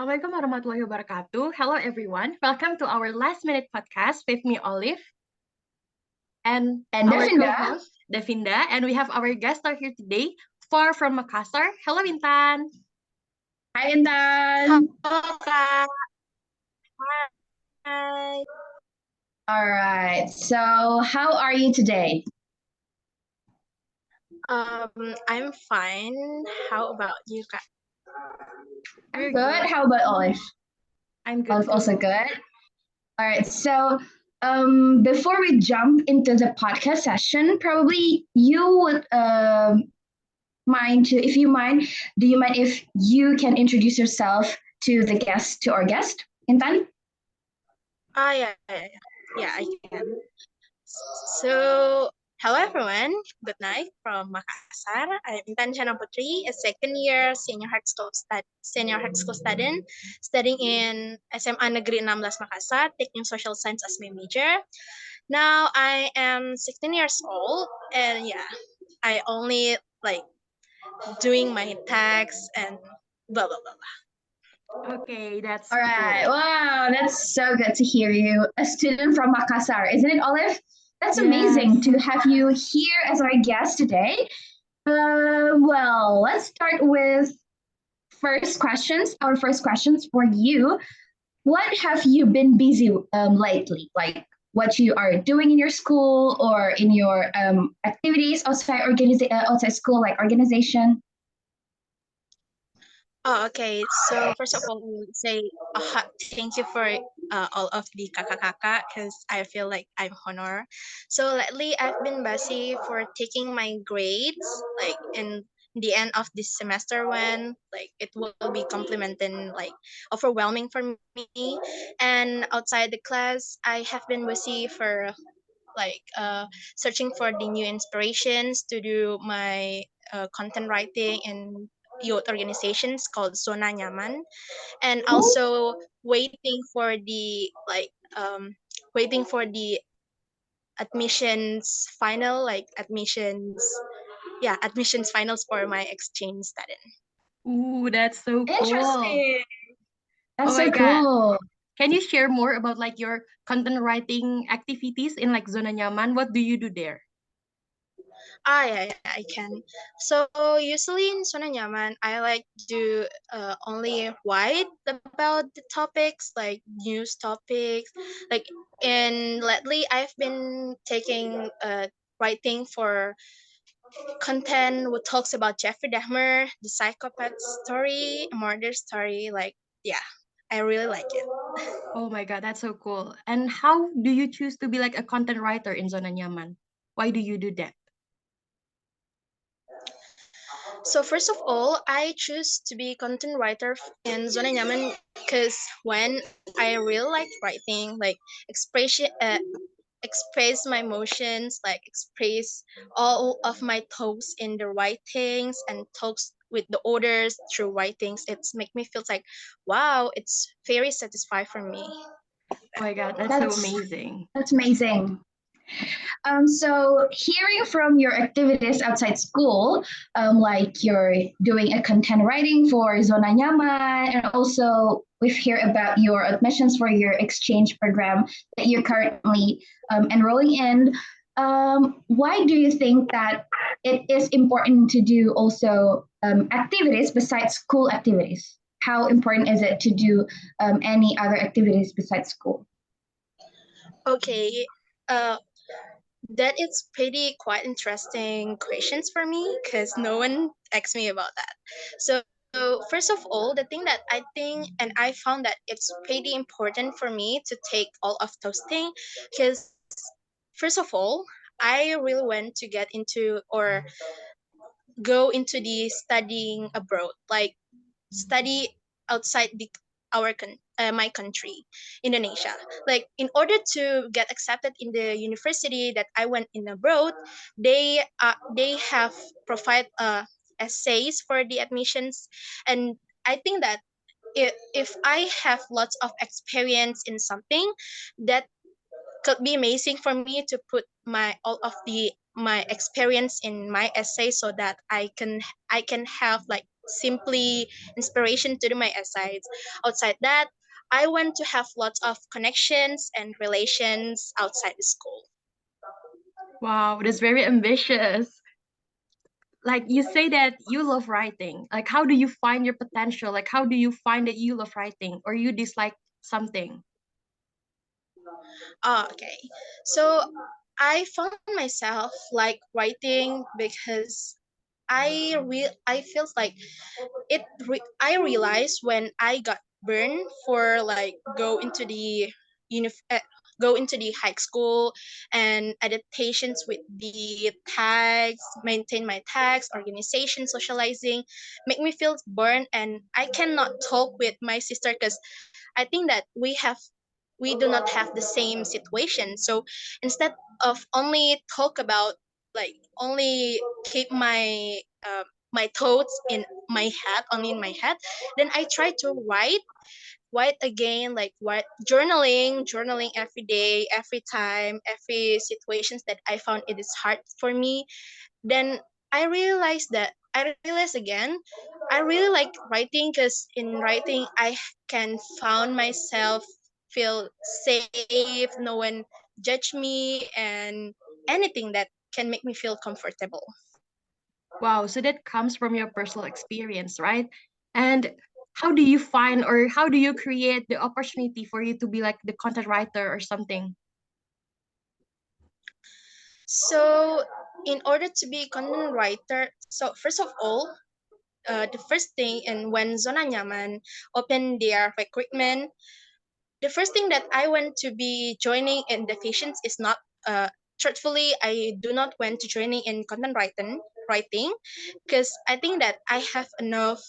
Assalamualaikum warahmatullahi wabarakatuh. Hello everyone. Welcome to our last minute podcast with me, Olif, and And our Definda. co-host, Definda. And we have our guest star here today, far from Makassar. Hello, Intan. Hi, Intan. Halo Kak. Hai. All right. So, how are you today? I'm fine. How about you, Kak? We're Good. How about Olif? I'm good Olif too. also good. All right. So, before we jump into the podcast session, probably you would do you mind if you can introduce yourself to our guest, Intan? Yeah, I can. So, hello everyone. Good night from Makassar. I'm Intan Putri, a second year senior high school student, studying in SMA Negeri 16 Makassar, taking social science as my major. Now I am 16 years old, and yeah, I only like doing my tax and blah blah blah. Okay, that's All right. cool. Wow, that's so good to hear you. A student from Makassar, isn't it, Olive? That's Yes. amazing to have you here as our guest today. Well, let's start with first questions. Our first questions for you. What have you been busy lately? Like what you are doing in your school or in your activities outside school, like organization? Oh, okay. So first of all, we say a hot thank you for all of the kakak-kakak because I feel like I'm honor. So lately, I've been busy for taking my grades, like in the end of this semester when like it will be complementing like overwhelming for me. And outside the class, I have been busy for like searching for the new inspirations to do my content writing in youth organizations called Zona Nyaman, and also waiting for the waiting for the admissions final like admissions finals for my exchange student. Ooh, that's so cool. Interesting. Oh That's my so God. cool. Can you share more about like your content writing activities in like Zona Nyaman? What do you do there? Yeah, I can. So usually in Zona Nyaman, I like to only write about the topics like news topics. Like and lately, I've been taking writing for content who talks about Jeffrey Dahmer, the psychopath story, murder story. Like yeah, I really like it. Oh my God, that's so cool. And how do you choose to be like a content writer in Zona Nyaman? Why do you do that? So first of all, I choose to be content writer in Zona Nyaman because when I really like writing, like expression, express my emotions, like express all of my thoughts in the writings and talks with the others through writings. It's make me feel like, wow, it's very satisfying for me. Oh my God, that's so That's amazing. that's amazing. So hearing from your activities outside school, like you're doing a content writing for Zona Nyaman, and also we've heard about your admissions for your exchange program that you're currently enrolling in. Why do you think that it is important to do also activities besides school activities? How important is it to do any other activities besides school? Okay, uh, that is pretty quite interesting questions for me because no one asked me about that. So first of all, the thing that I think and I found that it's pretty important for me to take all of those things because first of all, I really want to get into or go into the studying abroad, like study outside my country, Indonesia. Like in order to get accepted in the university that I went in abroad, they have provide essays for the admissions, and I think that if I have lots of experience in something, that could be amazing for me to put my all of the my experience in my essay so that I can have like simply inspiration to do my essays. Outside that, I want to have lots of connections and relations outside the school. Wow, that's very ambitious. Like you say that you love writing. Like how do you find your potential? Like how do you find that you love writing or you dislike something? Okay. So I found myself like writing because I feel like I realized when I got burned for like unif- uh, go into the high school and adaptations with the tags, maintain my tags, organization, socializing, make me feel burned, and I cannot talk with my sister because I think that we do not have the same situation. So instead of only talk about like only keep my thoughts in my head, only in my head, then I try to write again, like what journaling every day, every time, every situations that I found it is hard for me. Then I realized again I really like writing because in writing I can found myself, feel safe, no one judge me, and anything that can make me feel comfortable. Wow, so that comes from your personal experience, right? And how do you find or how do you create the opportunity for you to be like the content writer or something? So in order to be content writer, so first of all, the first thing, and when Zona Nyaman opened their recruitment, the first thing that I want to be joining in the Visions is not truthfully, I do not want to joining in content writing because I think that I have enough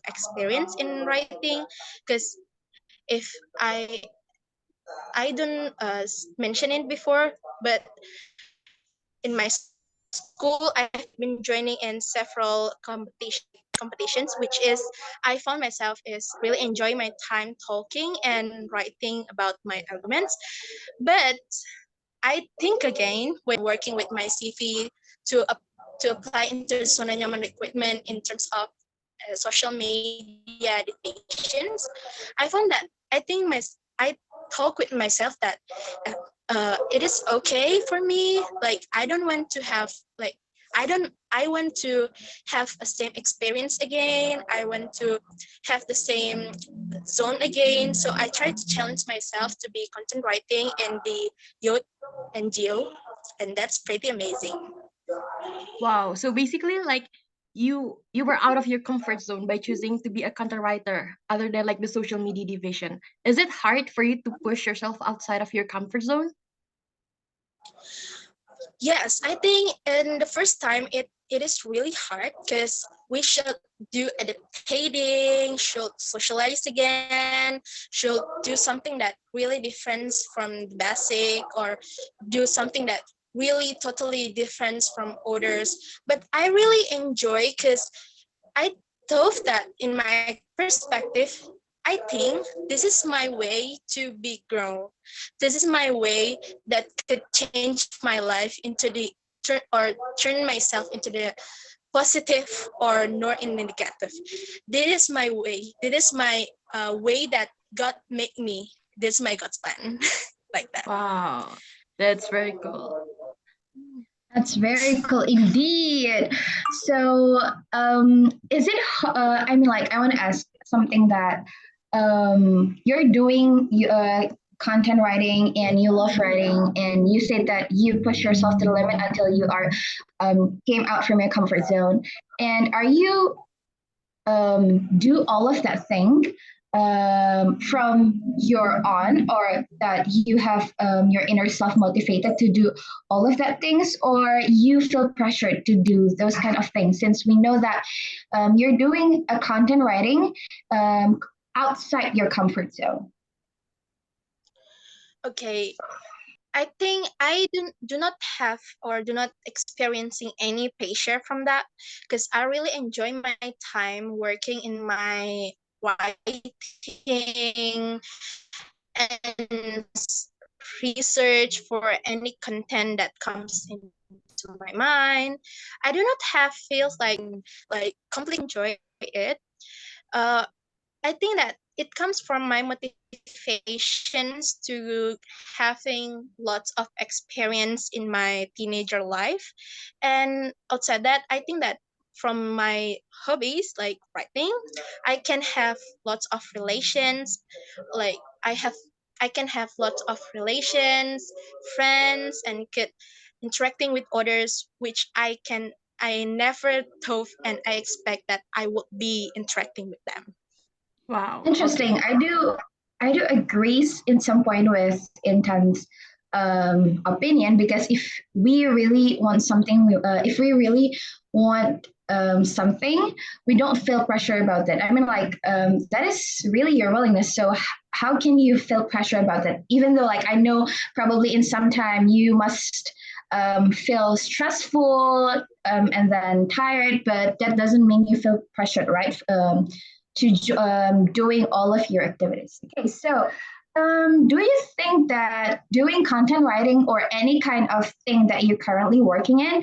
experience in writing because if I don't mention it before, but in my school I have been joining in several competitions, which is I found myself is really enjoying my time talking and writing about my arguments. But I think again when working with my CV to up, to apply into the Zona Nyaman recruitment in terms of social media dictations, I found that I talk with myself that it is okay for me. Like I don't want to have like I want to have a same experience again. I want to have the same zone again. So I try to challenge myself to be content writing in the youth NGO, and that's pretty amazing. Wow, so basically like you were out of your comfort zone by choosing to be a content writer other than like the social media division. Is it hard for you to push yourself outside of your comfort zone? Yes, I think in the first time it is really hard because we should do adaptating, should socialize again, should do something that really different from the basic, or do something that really totally different from others. But I really enjoy because I thought that in my perspective, I think this is my way to be grown. This is my way that could change my life into the turn myself into the positive or nor in the negative. This is my way. This is my way that God made me. This is my God's plan, like that. Wow, that's very cool. That's very cool indeed. So, is it? I mean, like, I want to ask something that you're doing content writing and you love writing, and you said that you push yourself to the limit until you are came out from your comfort zone. And are you do all of that thing from your on, or that you have your inner self motivated to do all of that things, or you feel pressured to do those kind of things, since we know that you're doing a content writing um, outside your comfort zone. Okay, I think I do not have or do not experiencing any pressure from that because I really enjoy my time working in my writing and research for any content that comes into my mind. to my mind. I do not have feels like completely enjoy it. Uh, I think that it comes from my motivations to having lots of experience in my teenager life. And outside that, I think that from my hobbies like writing, I can have lots of relations. Like I can have lots of relations, friends, and get interacting with others, which I never thought and I expect that I would be interacting with them. Wow. Okay. Interesting. I do agree in some point with Intan's opinion, because if we really want something, if we really want something, we don't feel pressure about it. I mean, like that is really your willingness. So how can you feel pressure about that? Even though, like, I know probably in some time you must feel stressful and then tired, but that doesn't mean you feel pressured, right? To doing all of your activities. Okay, so do you think that doing content writing or any kind of thing that you're currently working in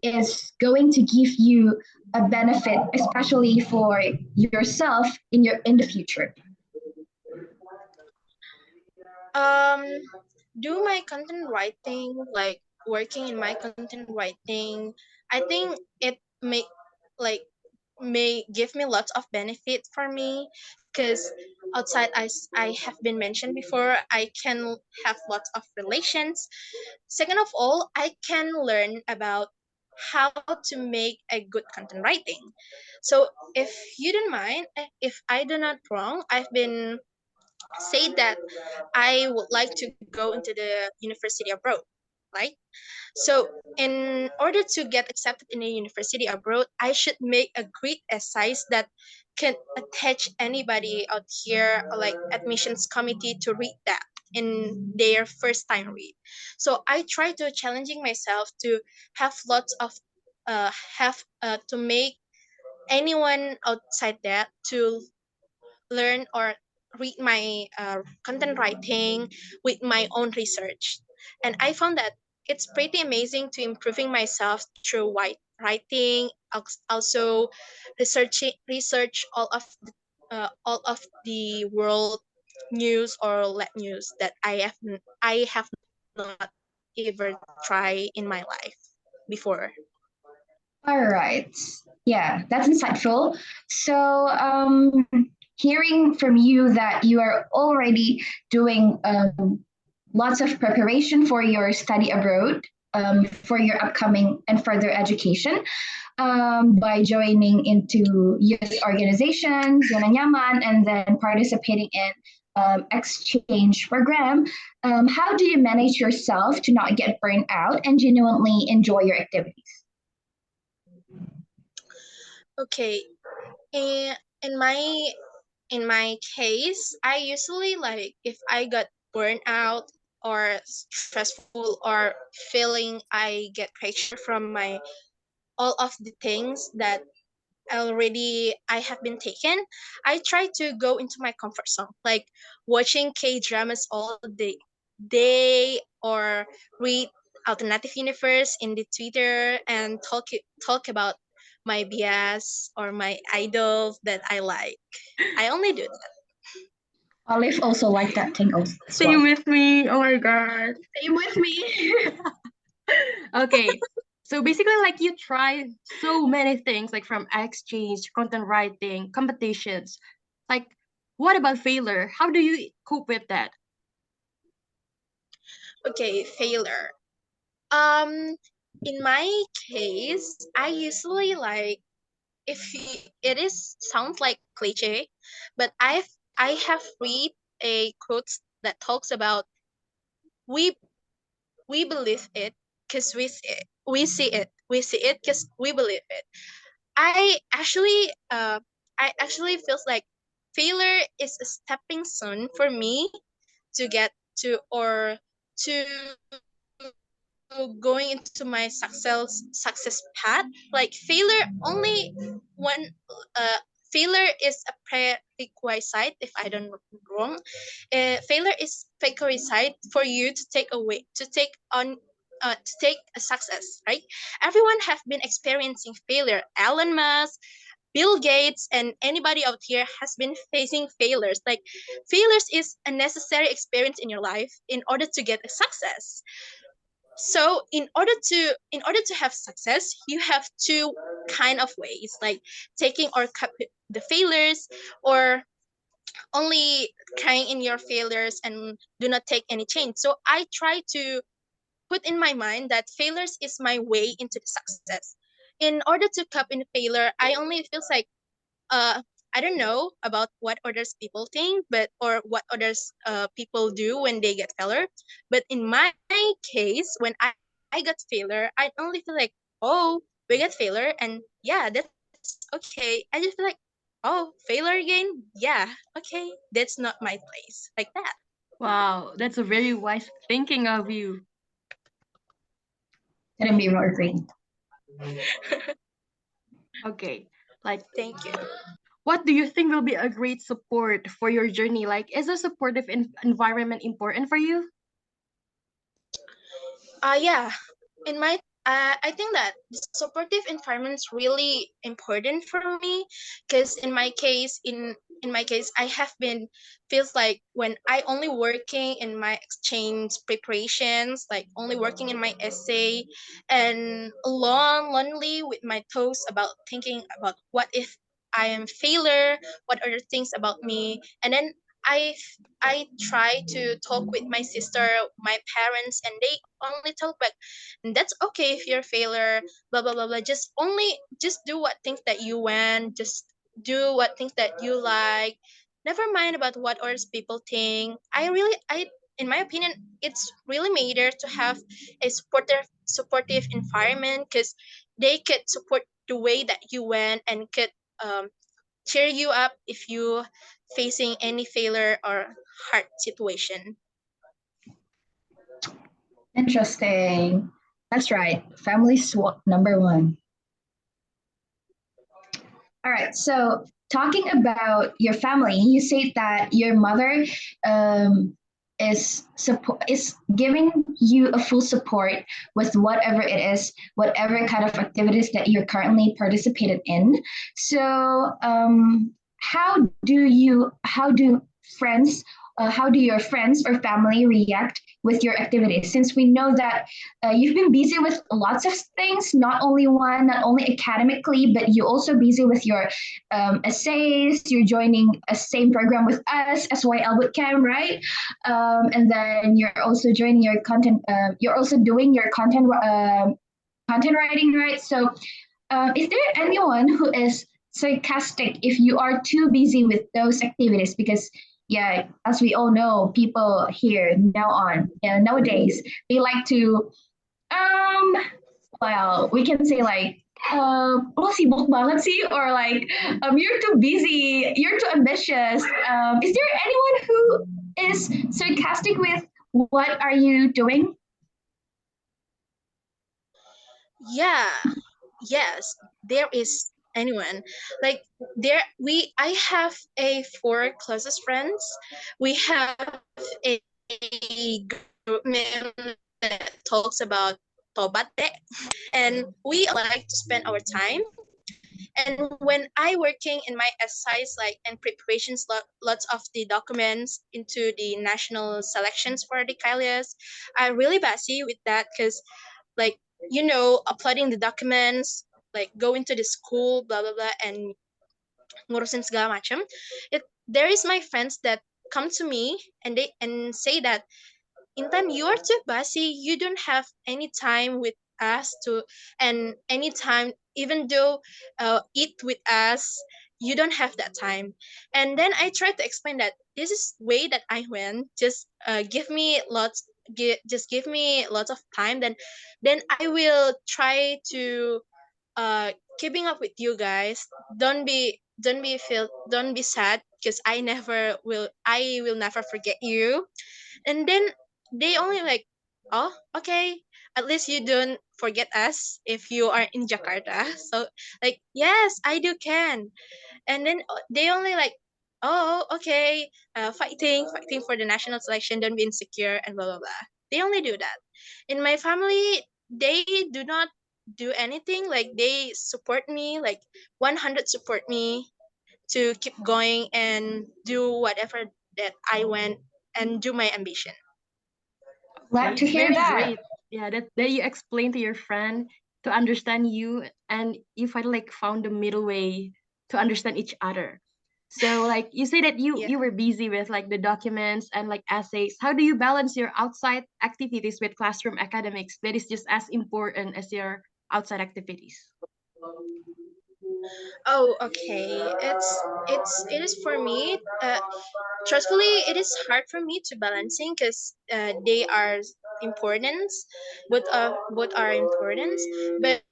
is going to give you a benefit, especially for yourself in the future? Um, do my content writing, like working in my content writing, I think it like may give me lots of benefit for me, because outside I have been mentioned before, I can have lots of relations. Second of all, I can learn about how to make a good content writing. So if you don't mind, if I do not wrong, I've been said that I would like to go into the university abroad, right? So, in order to get accepted in a university abroad, I should make a great essays that can attach anybody out here, like admissions committee, to read that in their first time read. So I try to challenging myself to have lots of have to make anyone outside that to learn or read my content writing with my own research. And I found that it's pretty amazing to improving myself through writing, also research all of the world news or lab news that I have not ever tried in my life before. All right. Yeah, that's insightful. So, hearing from you that you are already doing lots of preparation for your study abroad, for your upcoming and further education, by joining into youth organizations, Zona Nyaman, and then participating in exchange program. How do you manage yourself to not get burned out and genuinely enjoy your activities? Okay, in in my in my case, I usually like if I got burnt out or stressful or feeling I get pressure from my all of the things that already I have been taken, I try to go into my comfort zone, like watching K dramas all day or read alternative universe in the Twitter and talk about my bias or my idols that I like. I only do that. Olif also like that thing as Same well. with me. Oh my god. Same with me. Okay. So basically, like you try so many things, like from exchange, content writing, competitions. Like, what about failure? How do you cope with that? Okay, failure. Um, in my case, I usually like it is sounds like cliche, but I have read a quote that talks about we we believe it because we see it because we believe it. I actually I actually feels like failure is a stepping stone for me to get to or to going into my success path. Like failure only one uh failure is a prerequisite, if I don't wrong. Failure is prerequisite for you to take on to take a success, right? Everyone have been experiencing failure. Elon Musk, Bill Gates, and anybody out here has been facing failures. Like failures is a necessary experience in your life in order to get a success. So in order to have success, you have two kind of ways, like taking or cut the failures, or only crying in your failures and do not take any change. So I try to put in my mind that failures is my way into the success. In order to cope in failure, I only feels like uh I don't know about what others people think, but or what others people do when they get failure. But in my case, when I got failure, I only feel like, oh, we get failure, and yeah, that's okay. I just feel like, oh, failure again, yeah, okay, that's not my place, like that. Wow, that's a very wise thinking of you. Couldn't be more green. Okay, like Thank you. what do you think will be a great support for your journey? Like, is a supportive environment important for you? Yeah, in my I think that the supportive environment is really important for me, because in my case I have been feels like when I only working in my exchange preparations, like only working in my essay, and alone lonely with my thoughts about thinking about what if I am failure, what are the things about me, and then I I try to talk with my sister, my parents, and they only talk back. That's okay if you're a failure, blah blah blah blah. Just do what things that you want. Just do what things that you like. Never mind about what others people think. I in my opinion, it's really matter to have a supportive environment, because they could support the way that you went and could um cheer you up if you facing any failure or hard situation. Interesting. That's right. Family swap number one. All right. So talking about your family, you said that your mother um, is giving you a full support with whatever it is, whatever kind of activities that you're currently participated in. So how do friends how do your friends or family react with your activities, since we know that you've been busy with lots of things, not only one, not only academically, but you're also busy with your essays. You're joining a same program with us, SYL Bootcamp, right? And then you're also joining your content. You're also doing your content writing, right? So, is there anyone who is sarcastic if you are too busy with those activities? Because yeah, as we all know, people here nowadays they like to um well, we can say like, lo sibuk banget sih, or like, you're too busy, you're too ambitious. Is there anyone who is sarcastic with what are you doing? Yeah, yes, there is anyone. Like there we I have a four closest friends. We have a group name that talks about tobat deh, and we like to spend our time. And when I working in my essays, like and preparations, lots of the documents into the national selections for the Kalias, I really busy with that, because like uploading the documents, like going to the school, blah blah blah, and ngurusin segala macam. There is my friends that come to me and they and say that, Intan, you are too busy. You don't have any time with us to, and any time, even though eat with us, you don't have that time. And then I try to explain that this is way that I went. Just just give me lots of time. Then I will try to uh keeping up with you guys. Don't be sad, because I will never forget you. And then they only like, oh, okay, at least you don't forget us if you are in Jakarta. So like, yes, I do can. And then they only like, oh, okay, fighting for the national selection, don't be insecure, and blah blah blah. They only do that. in my family, they do not do anything. Like they support me, like 100 support me to keep going and do whatever that I want and do my ambition. Glad Okay, to it's hear very that. great. Yeah, that you explain to your friend to understand you, and you finally like found the middle way to understand each other. So like you say that Yeah. you were busy with like the documents and like essays. How do you balance your outside activities with classroom academics that is just as important as your outside activities? Oh, okay. It is for me. Truthfully, it is hard for me to balancing because they are importance. Both are importance. But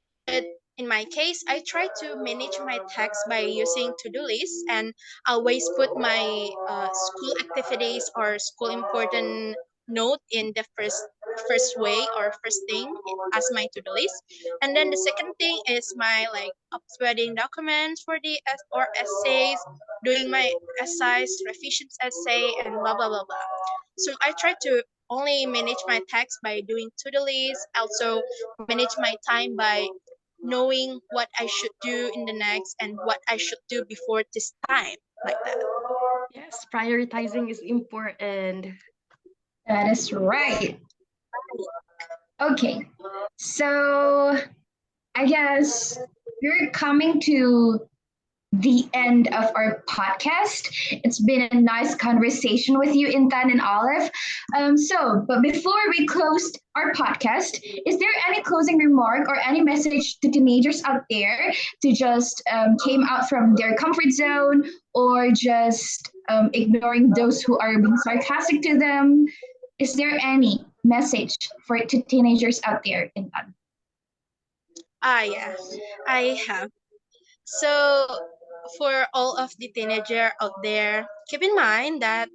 in my case, I try to manage my text by using to-do lists, and always put my school activities or school important note in the first way or first thing as my to-do list. And then the second thing is my like uploading documents for the or essays, doing my essays, revisions essay, and blah blah blah blah. So I try to only manage my text by doing to-do list, also manage my time by knowing what I should do in the next and what I should do before this time, like that. Yes, prioritizing is important. That is right. Okay. So I guess we're coming to the end of our podcast. It's been a nice conversation with you, Intan and Olive. But before we close our podcast, is there any closing remark or any message to teenagers out there to just came out from their comfort zone or just ignoring those who are being sarcastic to them? Is there any message for to teenagers out there, Intan? Ah, yeah, I have. So, for all of the teenager out there, keep in mind that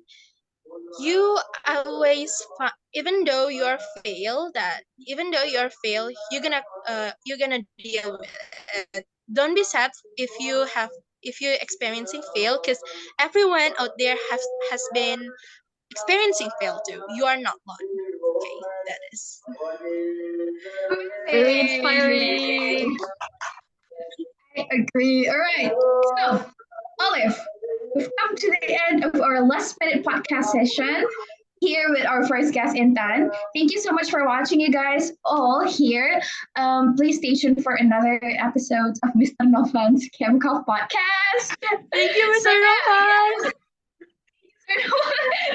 you always, even though you are fail, even though you are fail, you're gonna deal with it. Don't be sad if you're experiencing fail, because everyone out there has been experiencing fail too. You are not alone. Okay, that is. Very Amazing. inspiring. I agree. All right. So, Olive, we've come to the end of our last minute podcast session here with our first guest, Intan. Thank you so much for watching, you guys all here. Please stay tuned for another episode of Mr. Novan's Chemical Podcast. Thank you, So, Mr. yeah, Rojas.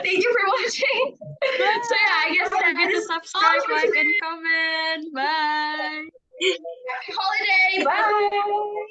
thank you for watching. So, yeah, I Bye. guess Don't forget that to is all subscribe, for like, and today. comment. Bye. Happy holiday. Bye.